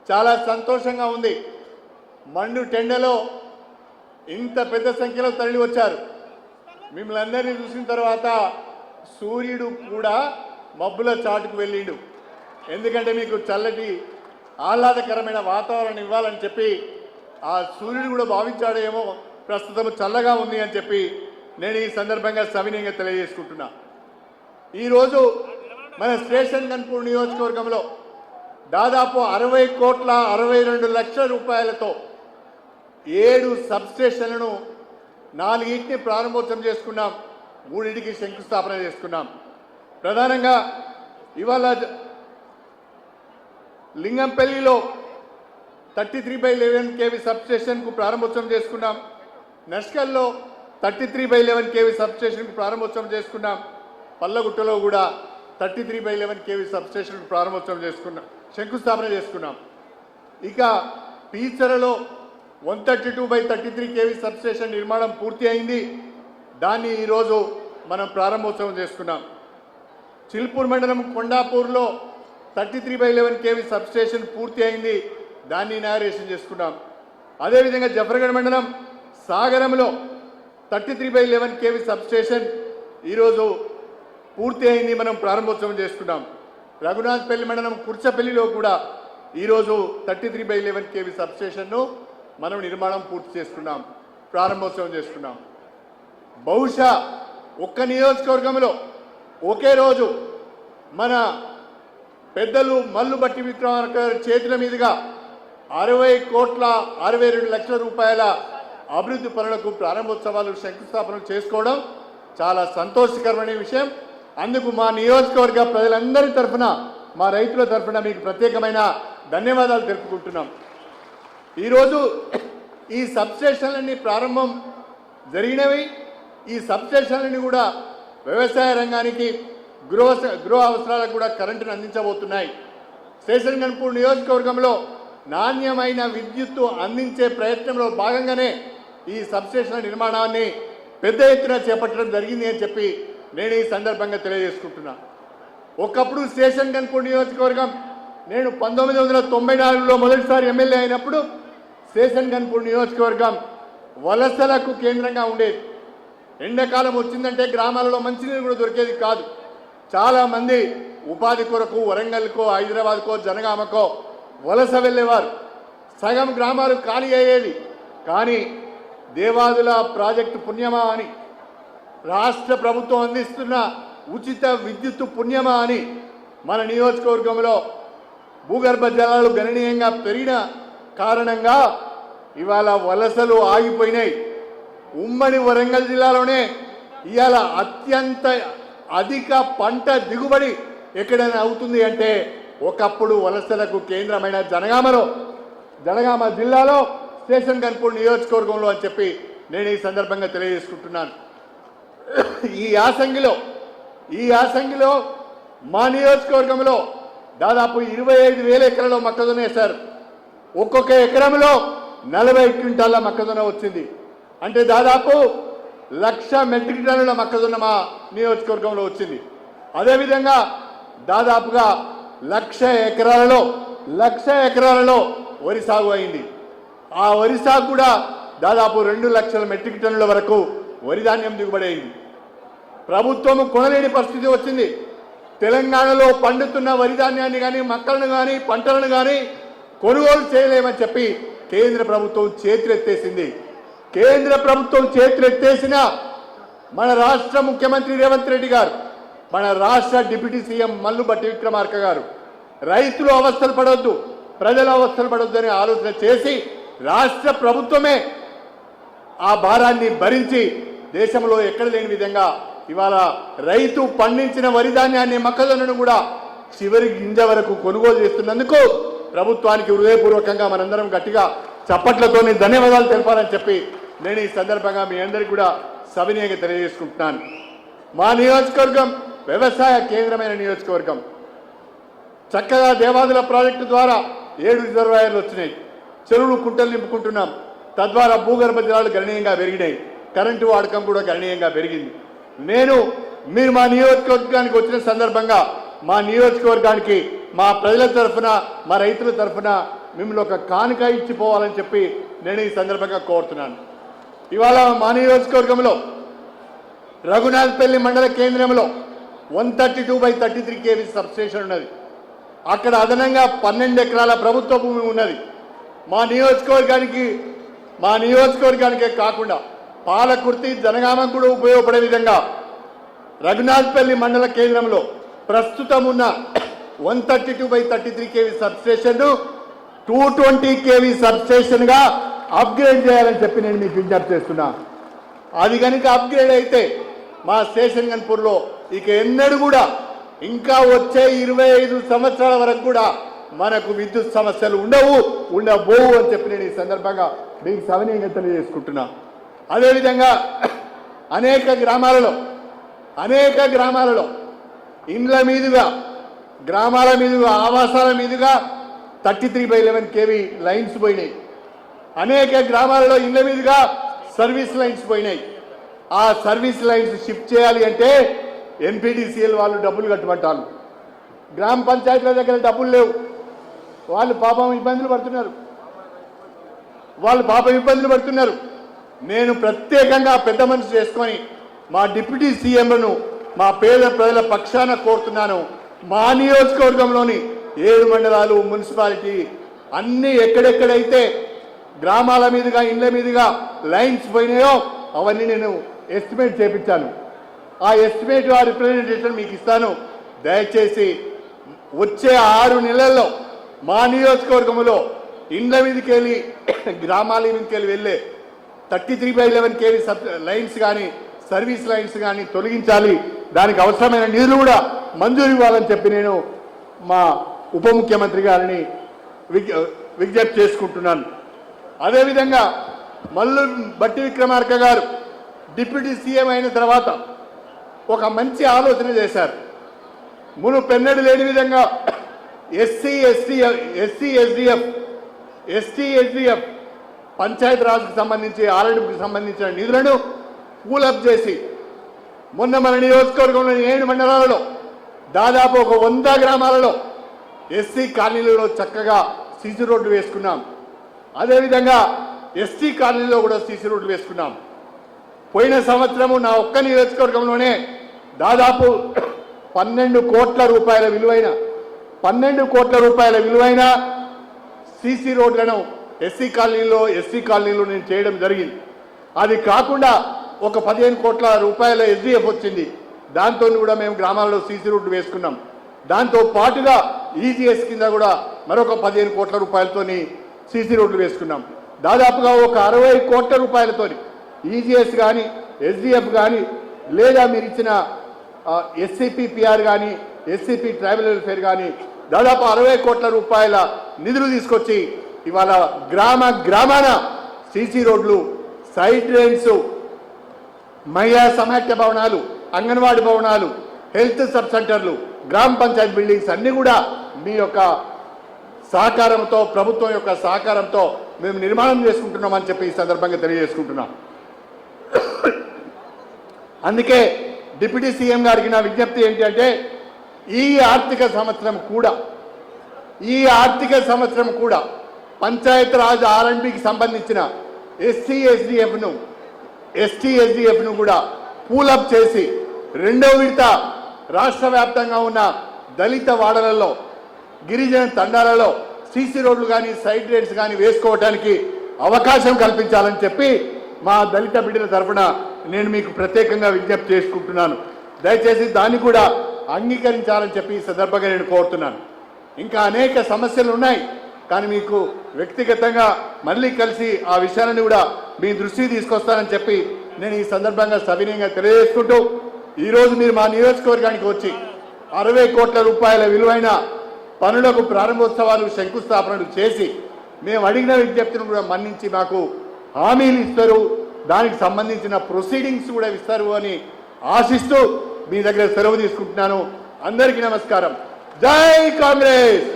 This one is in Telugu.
చాలా సంతోషంగా ఉంది. మండు టెండలో ఇంత పెద్ద సంఖ్యలో తరలి వచ్చారు. మిమ్మల్ని అందరినీ చూసిన తర్వాత సూర్యుడు కూడా మబ్బుల చాటుకు వెళ్ళిండు. ఎందుకంటే మీకు చల్లటి ఆహ్లాదకరమైన వాతావరణం ఇవ్వాలని చెప్పి ఆ సూర్యుడు కూడా భావించాడేమో ప్రస్తుతం చల్లగా ఉంది అని చెప్పి నేను ఈ సందర్భంగా సవినయంగా తెలియజేసుకుంటున్నా. ఈరోజు మన స్టేషన్ గన్పూర్ నియోజకవర్గంలో దాదాపు 60,62,00,000 రూపాయలతో 7 సబ్స్టేషన్లను 4 ప్రారంభోత్సవం చేసుకున్నాం, 3 శంకుస్థాపన చేసుకున్నాం. ప్రధానంగా ఇవాళ లింగంపల్లిలో 33/11 kV సబ్స్టేషన్కు ప్రారంభోత్సవం చేసుకున్నాం. నష్కల్లో 33/11 kV సబ్స్టేషన్కు ప్రారంభోత్సవం చేసుకున్నాం. పల్లగుట్టలో కూడా 33/11 kV సబ్స్టేషన్కు ప్రారంభోత్సవం చేసుకున్నాం, శంకుస్థాపన చేసుకున్నాం. ఇక పీచరలో 132/33 kV సబ్స్టేషన్ నిర్మాణం పూర్తి అయింది. దాన్ని ఈరోజు మనం ప్రారంభోత్సవం చేసుకున్నాం. చిల్పూర్ మండలం కొండాపూర్లో 33/11 kV సబ్స్టేషన్ పూర్తి అయింది. దాన్ని ఇనాగరేషన్ చేసుకున్నాం. అదేవిధంగా జఫర్గఢ్ మండలం సాగరంలో 33/11 kV సబ్స్టేషన్ ఈరోజు పూర్తి అయింది, మనం ప్రారంభోత్సవం చేసుకున్నాం. రఘునాథ్పల్లి మండలం కుర్చపల్లిలో కూడా ఈరోజు 33/11 kV సబ్స్టేషన్ను మనం నిర్మాణం పూర్తి చేసుకున్నాం, ప్రారంభోత్సవం చేసుకున్నాం. బహుశా ఒక్క నియోజకవర్గంలో ఒకే రోజు మన పెద్దలు మల్లు బట్టి విక్రమార్క చేతుల మీదుగా 60,62,00,000 రూపాయల అభివృద్ధి పనులకు ప్రారంభోత్సవాలు శంకుస్థాపనలు చేసుకోవడం చాలా సంతోషకరమైన విషయం. అందుకు మా నియోజకవర్గ ప్రజలందరి తరఫున, మా రైతుల తరఫున మీకు ప్రత్యేకమైన ధన్యవాదాలు తెలుపుకుంటున్నాం. ఈరోజు ఈ సబ్స్టేషన్లన్నీ ప్రారంభం జరిగినవి. ఈ సబ్స్టేషన్లన్నీ కూడా వ్యవసాయ రంగానికి, గృహ అవసరాలకు కూడా కరెంటును అందించబోతున్నాయి. స్టేషన్ గన్పూర్ నియోజకవర్గంలో నాణ్యమైన విద్యుత్తు అందించే ప్రయత్నంలో భాగంగానే ఈ సబ్స్టేషన్ల నిర్మాణాన్ని పెద్ద ఎత్తున చేపట్టడం జరిగింది అని చెప్పి నేను ఈ సందర్భంగా తెలియజేసుకుంటున్నా. ఒకప్పుడు స్టేషన్ గన్పూర్ నియోజకవర్గం, నేను 1994లో మొదటిసారి ఎమ్మెల్యే అయినప్పుడు స్టేషన్ గన్పూర్ నియోజకవర్గం వలసలకు కేంద్రంగా ఉండేది. ఎండాకాలం వచ్చిందంటే గ్రామాలలో మంచినీరు కూడా దొరికేది కాదు. చాలామంది ఉపాధి కొరకు వరంగల్కో, హైదరాబాద్కో, జనగామకో వలస వెళ్ళేవారు. సగం గ్రామాలు ఖాళీ అయ్యేది. కానీ దేవాదుల ప్రాజెక్టు పుణ్యమా అని, రాష్ట్ర ప్రభుత్వం అందిస్తున్న ఉచిత విద్యుత్తు పుణ్యమా అని మన నియోజకవర్గంలో భూగర్భ జలాలు గణనీయంగా పెరిగిన కారణంగా ఇవాళ వలసలు ఆగిపోయినాయి. ఉమ్మడి వరంగల్ జిల్లాలోనే ఇవాళ అత్యంత అధిక పంట దిగుబడి ఎక్కడైనా అవుతుంది అంటే ఒకప్పుడు వలసలకు కేంద్రమైన జనగామ జిల్లాలో స్టేషన్ గన్పూర్ నియోజకవర్గంలో అని చెప్పి నేను ఈ సందర్భంగా తెలియజేసుకుంటున్నాను. ఈ యాసంగిలో మా నియోజకవర్గంలో దాదాపు 25,000 ఎకరాల్లో మొక్కజొన్న వేశారు. ఒక్కొక్క ఎకరంలో 40 క్వింటాల మొక్కజొన్న వచ్చింది. అంటే దాదాపు 1,00,000 మెట్రిక్ టన్నుల మొక్కజొన్న మా నియోజకవర్గంలో వచ్చింది. అదేవిధంగా దాదాపుగా 1,00,000 ఎకరాలలో వరి సాగు అయింది. ఆ వరి సాగు కూడా దాదాపు 2,00,000 మెట్రిక్ టన్నుల వరకు వరి ధాన్యం దిగుబడి అయింది. ప్రభుత్వం కొనలేని పరిస్థితి వచ్చింది. తెలంగాణలో పండుతున్న వరి ధాన్యాన్ని కానీ, మొక్కలను కానీ, పంటలను కానీ కొనుగోలు చేయలేమని చెప్పి కేంద్ర ప్రభుత్వం చేతులెత్తేసింది. కేంద్ర ప్రభుత్వం చేతులెత్తేసిన మన రాష్ట్ర ముఖ్యమంత్రి రేవంత్ రెడ్డి గారు, మన రాష్ట్ర డిప్యూటీ సీఎం మల్లు బట్టి విక్రమార్క గారు రైతులు అవస్థలు పడవద్దు, ప్రజలు అవస్థలు పడవద్దు అని ఆలోచన చేసి రాష్ట్ర ప్రభుత్వమే ఆ భారాన్ని భరించి దేశంలో ఎక్కడ లేని విధంగా ఇవాళ రైతు పండించిన వరి ధాన్యాన్ని, మొక్కజొన్నను కూడా చివరి గింజ వరకు కొనుగోలు చేస్తున్నందుకు ప్రభుత్వానికి హృదయపూర్వకంగా మనందరం గట్టిగా చప్పట్లతో ధన్యవాదాలు తెలపాలని చెప్పి నేను ఈ సందర్భంగా మీ అందరికీ కూడా సవినయంగా తెలియజేసుకుంటున్నాను. మా నియోజకవర్గం వ్యవసాయ కేంద్రమైన నియోజకవర్గం. చక్కగా దేవాదుల ప్రాజెక్టు ద్వారా 7 రిజర్వాయర్లు వచ్చినాయి. చెరువులు, కుంటలు నింపుకుంటున్నాం. తద్వారా భూగర్భ జలాలు గణనీయంగా పెరిగినాయి. కరెంటు వాడకం కూడా గణనీయంగా పెరిగింది. మీరు మా నియోజకవర్గానికి వచ్చిన సందర్భంగా మా నియోజకవర్గానికి మా ప్రజల తరఫున, మా రైతుల తరఫున మిమ్మల్ని ఒక కానుక ఇచ్చిపోవాలని చెప్పి నేను ఈ సందర్భంగా కోరుతున్నాను. ఇవాళ మా నియోజకవర్గంలో రఘునాథపల్లి మండల కేంద్రంలో 132/33 kV సబ్స్టేషన్ ఉన్నది. అక్కడ అదనంగా 12 ఎకరాల ప్రభుత్వ భూమి ఉన్నది. మా నియోజకవర్గానికే కాకుండా పాలకుర్తి జనగామం కూడా ఉపయోగపడే విధంగా రఘునాథపల్లి మండల కేంద్రంలో ప్రస్తుతం ఉన్న 132/33 kV సబ్స్టేషన్ 220 kV సబ్స్టేషన్గా అప్గ్రేడ్ చేయాలని చెప్పి నేను మీకు విజ్ఞప్తి చేస్తున్నా. అది కనుక అప్గ్రేడ్ అయితే మా స్టేషన్ గన్పూర్లో ఇక ఎన్నడూ కూడా ఇంకా వచ్చే 25 సంవత్సరాల వరకు కూడా మనకు విద్యుత్ సమస్యలు ఉండబోవు అని చెప్పి నేను ఈ సందర్భంగా మీకు సవినయంగా తెలియజేసుకుంటున్నా. అదేవిధంగా అనేక గ్రామాలలో ఇండ్ల మీదుగా గ్రామాల మీదుగా ఆవాసాల మీదుగా 33/11 kV లైన్స్ పోయినాయి. అనేక గ్రామాలలో ఇండ్ల మీదుగా సర్వీస్ లైన్స్ పోయినాయి. ఆ సర్వీస్ లైన్స్ షిఫ్ట్ చేయాలి అంటే NPDCL వాళ్ళు డబ్బులు కట్టమంటారు. గ్రామ పంచాయతీల దగ్గర డబ్బులు లేవు. వాళ్ళు పాపం ఇబ్బందులు పడుతున్నారు. నేను ప్రత్యేకంగా పెద్ద మనసు చేసుకొని మా డిప్యూటీ సీఎంలను మా పేద ప్రజల పక్షాన కోరుతున్నాను. మా నియోజకవర్గంలోని 7 మండలాలు మున్సిపాలిటీ అన్నీ ఎక్కడెక్కడైతే గ్రామాల మీదుగా ఇండ్ల మీదుగా లైన్స్ పోయినాయో అవన్నీ నేను ఎస్టిమేట్ చేపించాను. ఆ ఎస్టిమేట్ ఆ రిప్రజెంటేషన్ మీకు ఇస్తాను. దయచేసి వచ్చే 6 నెలల్లో మా నియోజకవర్గంలో ఇండ్ల మీదకి వెళ్ళి గ్రామాల మీదకి వెళ్ళే 33/11 kV లైన్స్ కానీ సర్వీస్ లైన్స్ కానీ తొలగించాలి. దానికి అవసరమైన నిధులు కూడా మంజూరు ఇవ్వాలని చెప్పి నేను మా ఉప ముఖ్యమంత్రి గారిని విజ్ఞప్తి చేసుకుంటున్నాను. అదేవిధంగా మల్లు బట్టి విక్రమార్క గారు డిప్యూటీ సీఎం అయిన తర్వాత ఒక మంచి ఆలోచన చేశారు. మునుపెన్నడూ లేని విధంగా ఎస్సీ ఎస్డిఎఫ్ పంచాయతీ రాజ్కి సంబంధించి ఆర్ఎండ్కి సంబంధించిన నిధులను పూలప్ చేసి మొన్న మన నియోజకవర్గంలోని 7 మండలాలలో దాదాపు ఒక 100 గ్రామాలలో ఎస్సీ కాలనీలలో చక్కగా సీసీ రోడ్లు వేసుకున్నాం. అదేవిధంగా ఎస్టీ కాలనీలో కూడా సీసీ రోడ్లు వేసుకున్నాం. పోయిన సంవత్సరము నా ఒక్క నియోజకవర్గంలోనే దాదాపు 12 కోట్ల రూపాయల విలువైన సీసీ రోడ్లను ఎస్టీ కాలనీలో నేను చేయడం జరిగింది. అది కాకుండా ఒక 15 కోట్ల రూపాయల SDF వచ్చింది. దాంతో కూడా మేము గ్రామాల్లో సీసీ రోడ్లు వేసుకున్నాం. దాంతో పాటుగా EGS కింద కూడా మరొక 15 కోట్ల రూపాయలతోని సీసీ రోడ్లు వేసుకున్నాం. దాదాపుగా ఒక 60 కోట్ల రూపాయలతోని EGS కానీ SDF కానీ లేదా మీరు ఇచ్చిన SCPPR కానీ SCP ట్రైబల్ వెల్ఫేర్ కానీ దాదాపు 60 కోట్ల రూపాయల నిధులు తీసుకొచ్చి ఇవాళ గ్రామాన సీసీ రోడ్లు, సైడ్ డ్రైన్స్, మహిళా సమాఖ్య భవనాలు, అంగన్వాడీ భవనాలు, హెల్త్ సబ్ సెంటర్లు, గ్రామ పంచాయతీ బిల్డింగ్స్ అన్నీ కూడా మీ యొక్క సహకారంతో, ప్రభుత్వం యొక్క సహకారంతో మేము నిర్మాణం చేసుకుంటున్నామని చెప్పి ఈ సందర్భంగా తెలియజేసుకుంటున్నాం. అందుకే డిప్యూటీ సీఎం గారికి నా విజ్ఞప్తి ఏంటి అంటే ఈ ఆర్థిక సంవత్సరం కూడా పంచాయతీ రాజ్ ఆర్ఎండ్బికి సంబంధించిన ఎస్టీ ఎస్డిఎఫ్ను కూడా పూలప్ చేసి 2వ విడత రాష్ట్ర వ్యాప్తంగా ఉన్న దళిత వాడలలో, గిరిజన తండాలలో సీసీ రోడ్లు కానీ సైడ్ డ్రైన్స్ కానీ వేసుకోవడానికి అవకాశం కల్పించాలని చెప్పి మా దళిత బిడ్డల తరఫున నేను మీకు ప్రత్యేకంగా విజ్ఞప్తి చేసుకుంటున్నాను. దయచేసి దాన్ని కూడా అంగీకరించాలని చెప్పి ఈ సందర్భంగా నేను కోరుతున్నాను. ఇంకా అనేక సమస్యలు ఉన్నాయి, కానీ మీకు వ్యక్తిగతంగా మళ్ళీ కలిసి ఆ విషయాలను కూడా మీ దృష్టికి తీసుకొస్తానని చెప్పి నేను ఈ సందర్భంగా సవినయంగా తెలియజేసుకుంటూ, ఈరోజు మీరు మా నియోజకవర్గానికి వచ్చి 60 కోట్ల రూపాయల విలువైన పనులకు ప్రారంభోత్సవాలు, శంకుస్థాపనలు చేసి మేము అడిగిన విజ్ఞప్తిని కూడా మన్నించి మాకు హామీలు ఇస్తారు, దానికి సంబంధించిన ప్రొసీడింగ్స్ కూడా ఇస్తారు అని ఆశిస్తూ మీ దగ్గర సెలవు తీసుకుంటున్నాను. అందరికీ నమస్కారం. జై కాంగ్రెస్.